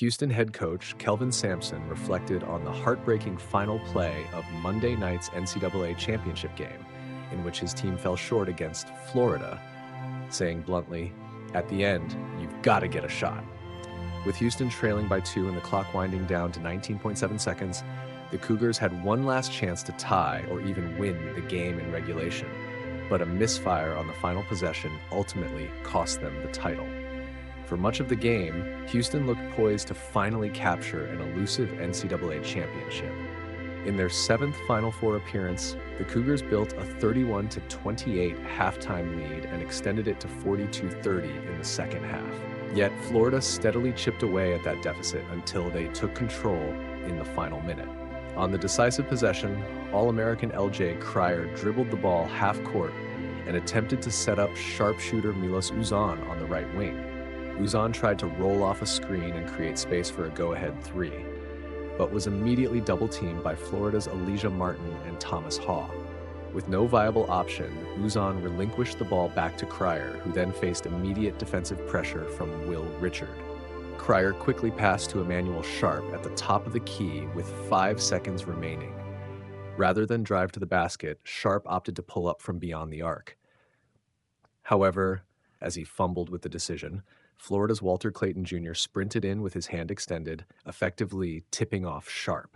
Houston head coach Kelvin Sampson reflected on the heartbreaking final play of Monday night's NCAA Championship game, in which his team fell short against Florida, saying bluntly, "At the end, you've got to get a shot." With Houston trailing by 2 and the clock winding down to 19.7 seconds, the Cougars had one last chance to tie or even win the game in regulation, but a misfire on the final possession ultimately cost them the title. For much of the game, Houston looked poised to finally capture an elusive NCAA championship. In their 7th Final Four appearance, the Cougars built a 31-28 halftime lead and extended it to 42-30 in the second half. Yet Florida steadily chipped away at that deficit until they took control in the final minute. On the decisive possession, All-American LJ Cryer dribbled the ball half-court and attempted to set up sharpshooter Milos Uzan on the right wing. Uzan tried to roll off a screen and create space for a go-ahead three, but was immediately double-teamed by Florida's Elijah Martin and Thomas Haw. With no viable option, Uzan relinquished the ball back to Cryer, who then faced immediate defensive pressure from Will Richard. Cryer quickly passed to Emmanuel Sharp at the top of the key with 5 seconds remaining. Rather than drive to the basket, Sharp opted to pull up from beyond the arc. However, as he fumbled with the decision, Florida's Walter Clayton Jr. sprinted in with his hand extended, effectively tipping off Sharp.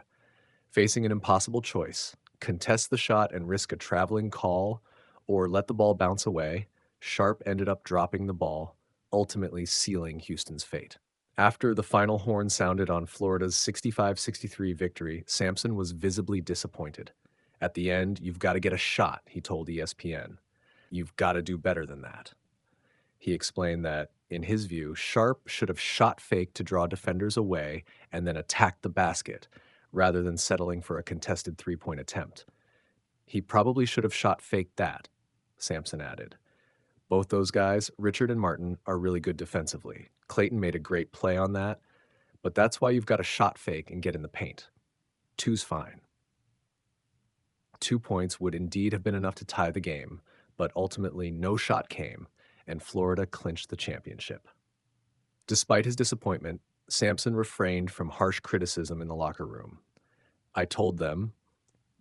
Facing an impossible choice, contest the shot and risk a traveling call, or let the ball bounce away, Sharp ended up dropping the ball, ultimately sealing Houston's fate. After the final horn sounded on Florida's 65-63 victory, Sampson was visibly disappointed. "At the end, you've got to get a shot," he told ESPN. "You've got to do better than that." He explained that, in his view, Sharp should have shot fake to draw defenders away and then attacked the basket, rather than settling for a contested three-point attempt. "He probably should have shot fake that," Sampson added. Both those guys, Richard and Martin, are really good defensively. Clayton made a great play on that, but that's why you've got to shot fake and get in the paint. Two's fine. 2 points would indeed have been enough to tie the game, but ultimately no shot came, and Florida clinched the championship. Despite his disappointment, Sampson refrained from harsh criticism in the locker room. "I told them,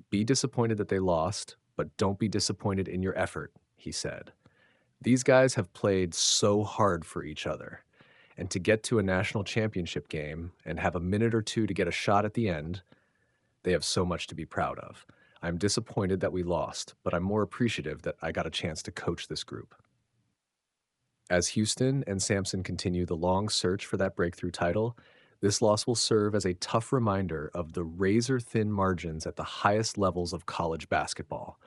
be disappointed that they lost, but don't be disappointed in your effort," he said. "These guys have played so hard for each other, and to get to a national championship game and have a minute or two to get a shot at the end, they have so much to be proud of. I'm disappointed that we lost, but I'm more appreciative that I got a chance to coach this group." As Houston and Sampson continue the long search for that breakthrough title, this loss will serve as a tough reminder of the razor-thin margins at the highest levels of college basketball,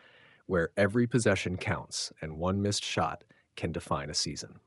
where every possession counts and one missed shot can define a season.